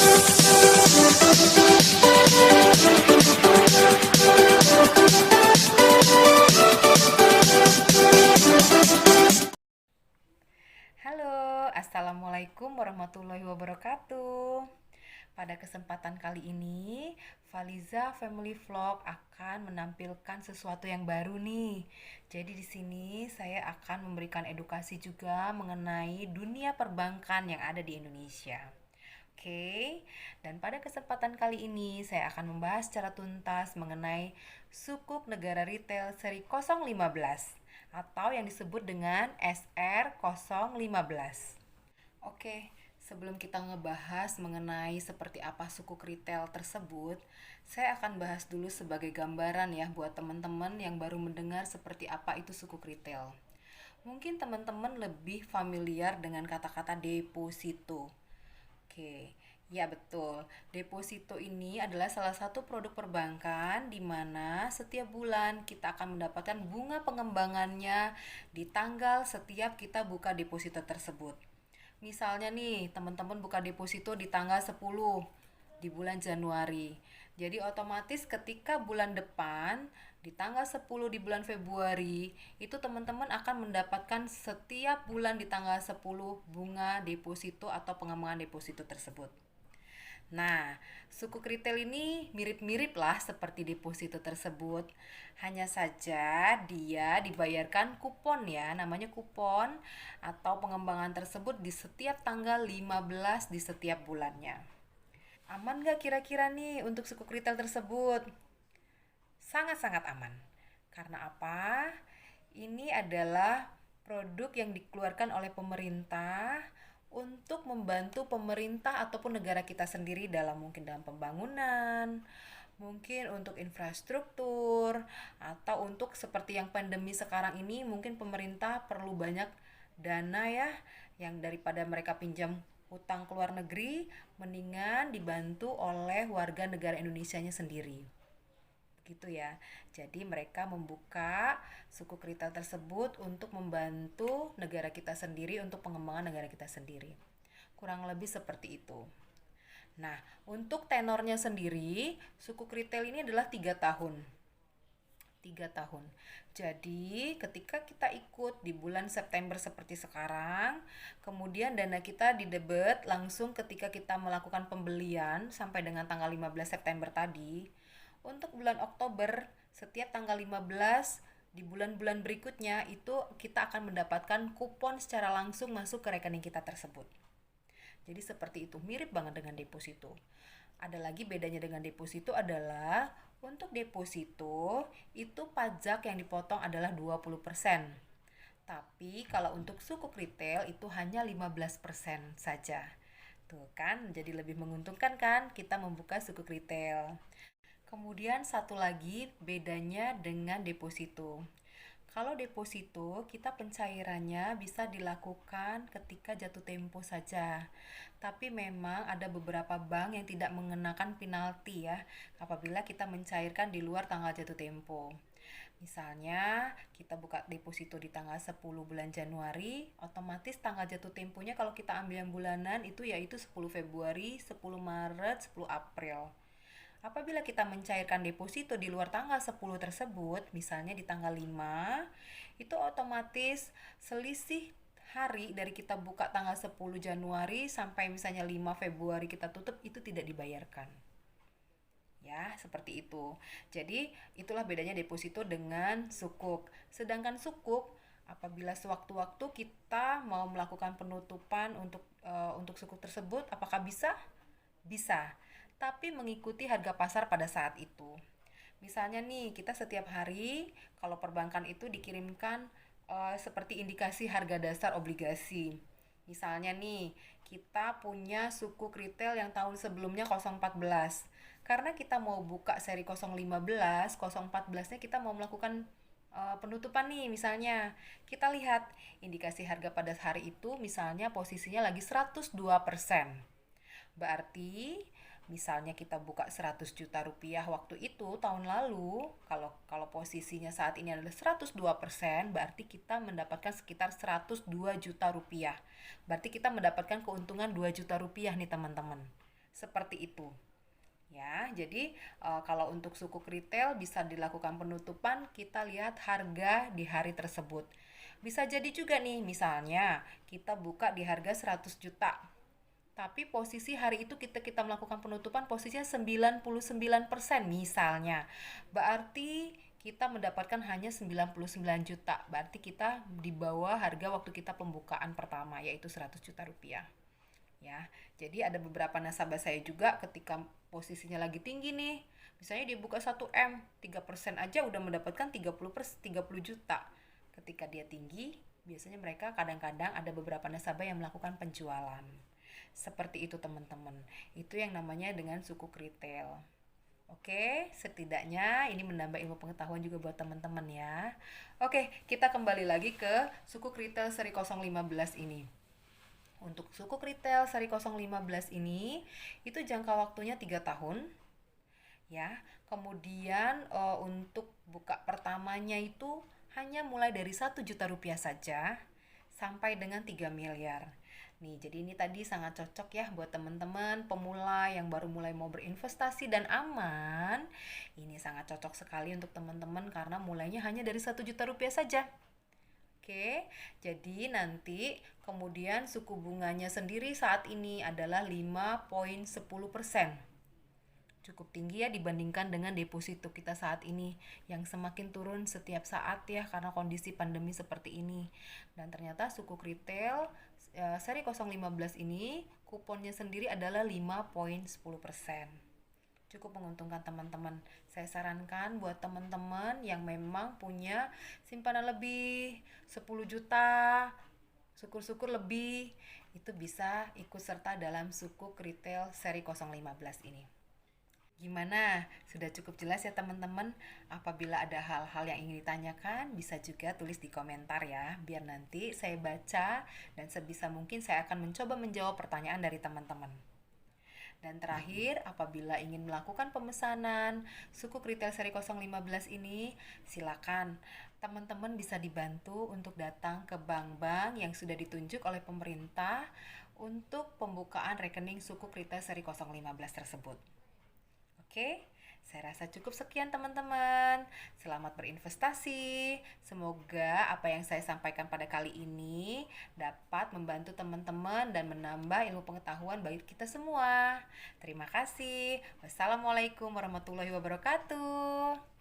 Halo, Assalamualaikum warahmatullahi wabarakatuh. Pada kesempatan kali ini, Faliza Family Vlog akan menampilkan sesuatu yang baru nih. Jadi di sini saya akan memberikan edukasi juga mengenai dunia perbankan yang ada di Indonesia. Oke, dan pada kesempatan kali ini saya akan membahas secara tuntas mengenai Sukuk Negara Retail seri 015 atau yang disebut dengan SR015. Oke, sebelum kita ngebahas mengenai seperti apa sukuk retail tersebut, saya akan bahas dulu sebagai gambaran ya buat teman-teman yang baru mendengar seperti apa itu sukuk retail. Mungkin teman-teman lebih familiar dengan kata-kata deposito. Oke, ya betul. Deposito ini adalah salah satu produk perbankan di mana setiap bulan kita akan mendapatkan bunga pengembangannya di tanggal setiap kita buka deposito tersebut. Misalnya nih, teman-teman buka deposito di tanggal 10 di bulan Januari. Jadi otomatis ketika bulan depan di tanggal 10 di bulan Februari itu teman-teman akan mendapatkan setiap bulan di tanggal 10 bunga deposito atau pengembangan deposito tersebut. Nah, sukuk retail ini mirip-mirip lah seperti deposito tersebut. Hanya saja dia dibayarkan kupon ya, namanya kupon atau pengembangan tersebut di setiap tanggal 15 di setiap bulannya. Aman gak kira-kira nih untuk sukuk retail tersebut? Sangat-sangat aman. Karena apa? Ini adalah produk yang dikeluarkan oleh pemerintah untuk membantu pemerintah ataupun negara kita sendiri mungkin dalam pembangunan, mungkin untuk infrastruktur, atau untuk seperti yang pandemi sekarang ini mungkin pemerintah perlu banyak dana ya, yang daripada mereka pinjam utang ke luar negeri, mendingan dibantu oleh warga negara Indonesianya sendiri. Gitu ya. Jadi mereka membuka sukuk retail tersebut untuk membantu negara kita sendiri untuk pengembangan negara kita sendiri. Kurang lebih seperti itu. Nah, untuk tenornya sendiri, sukuk retail ini adalah 3 tahun. 3 tahun. Jadi, ketika kita ikut di bulan September seperti sekarang, kemudian dana kita didebet langsung ketika kita melakukan pembelian sampai dengan tanggal 15 September tadi. Untuk bulan Oktober, setiap tanggal 15 di bulan-bulan berikutnya itu kita akan mendapatkan kupon secara langsung masuk ke rekening kita tersebut. Jadi seperti itu, mirip banget dengan deposito. Ada lagi bedanya dengan deposito adalah untuk deposito itu pajak yang dipotong adalah 20%. Tapi kalau untuk sukuk retail itu hanya 15% saja. Tuh kan, jadi lebih menguntungkan kan kita membuka sukuk retail. Kemudian satu lagi bedanya dengan deposito. Kalau deposito, kita pencairannya bisa dilakukan ketika jatuh tempo saja. Tapi memang ada beberapa bank yang tidak mengenakan penalti ya apabila kita mencairkan di luar tanggal jatuh tempo. Misalnya, kita buka deposito di tanggal 10 bulan Januari, otomatis tanggal jatuh temponya kalau kita ambil yang bulanan itu yaitu 10 Februari, 10 Maret, 10 April. Apabila kita mencairkan deposito di luar tanggal 10 tersebut, misalnya di tanggal 5, itu otomatis selisih hari dari kita buka tanggal 10 Januari sampai misalnya 5 Februari kita tutup itu tidak dibayarkan. Ya, seperti itu. Jadi, itulah bedanya deposito dengan sukuk. Sedangkan sukuk apabila sewaktu-waktu kita mau melakukan penutupan untuk sukuk tersebut, apakah bisa? Bisa, tapi mengikuti harga pasar pada saat itu. Misalnya nih, kita setiap hari kalau perbankan itu dikirimkan seperti indikasi harga dasar obligasi. Misalnya nih, kita punya sukuk retail yang tahun sebelumnya 014. Karena kita mau buka seri 015, 014-nya kita mau melakukan penutupan nih misalnya. Kita lihat indikasi harga pada hari itu misalnya posisinya lagi 102%. Berarti misalnya kita buka 100 juta rupiah waktu itu tahun lalu, kalau posisinya saat ini adalah 102%, berarti kita mendapatkan sekitar 102 juta rupiah. Berarti kita mendapatkan keuntungan 2 juta rupiah nih teman-teman. Seperti itu. Ya, jadi kalau untuk sukuk retail bisa dilakukan penutupan, kita lihat harga di hari tersebut. Bisa jadi juga nih, misalnya kita buka di harga 100 juta. Tapi posisi hari itu kita melakukan penutupan posisinya 99% misalnya. Berarti kita mendapatkan hanya 99 juta. Berarti kita di bawah harga waktu kita pembukaan pertama, yaitu 100 juta rupiah. Ya, jadi ada beberapa nasabah saya juga ketika posisinya lagi tinggi nih, misalnya dia buka 1M, 3% aja udah mendapatkan 30 juta. Ketika dia tinggi, biasanya mereka kadang-kadang ada beberapa nasabah yang melakukan penjualan. Seperti itu teman-teman. Itu yang namanya dengan sukuk retail. Oke, setidaknya ini menambah ilmu pengetahuan juga buat teman-teman ya. Oke, kita kembali lagi ke sukuk retail seri 015 ini. Untuk sukuk retail seri 015 ini itu jangka waktunya 3 tahun ya. Kemudian untuk buka pertamanya itu hanya mulai dari 1 juta rupiah saja sampai dengan 3 miliar. Nih, jadi ini tadi sangat cocok ya buat teman-teman pemula yang baru mulai mau berinvestasi dan aman. Ini sangat cocok sekali untuk teman-teman karena mulainya hanya dari 1 juta rupiah saja. Oke, jadi nanti kemudian suku bunganya sendiri saat ini adalah 5,10%. Cukup tinggi ya dibandingkan dengan deposito kita saat ini yang semakin turun setiap saat ya karena kondisi pandemi seperti ini. Dan ternyata suku retail seri 015 ini kuponnya sendiri adalah 5,10%. Cukup menguntungkan teman-teman. Saya sarankan buat teman-teman yang memang punya simpanan lebih 10 juta, syukur-syukur lebih, itu bisa ikut serta dalam sukuk retail seri 015 ini. Gimana? Sudah cukup jelas ya teman-teman? Apabila ada hal-hal yang ingin ditanyakan, bisa juga tulis di komentar ya, biar nanti saya baca dan sebisa mungkin saya akan mencoba menjawab pertanyaan dari teman-teman. Dan terakhir, apabila ingin melakukan pemesanan sukuk retail seri 015 ini, silakan teman-teman bisa dibantu untuk datang ke bank-bank yang sudah ditunjuk oleh pemerintah untuk pembukaan rekening sukuk retail seri 015 tersebut. Oke, saya rasa cukup sekian teman-teman. Selamat berinvestasi. Semoga apa yang saya sampaikan pada kali ini dapat membantu teman-teman dan menambah ilmu pengetahuan bagi kita semua. Terima kasih. Wassalamualaikum warahmatullahi wabarakatuh.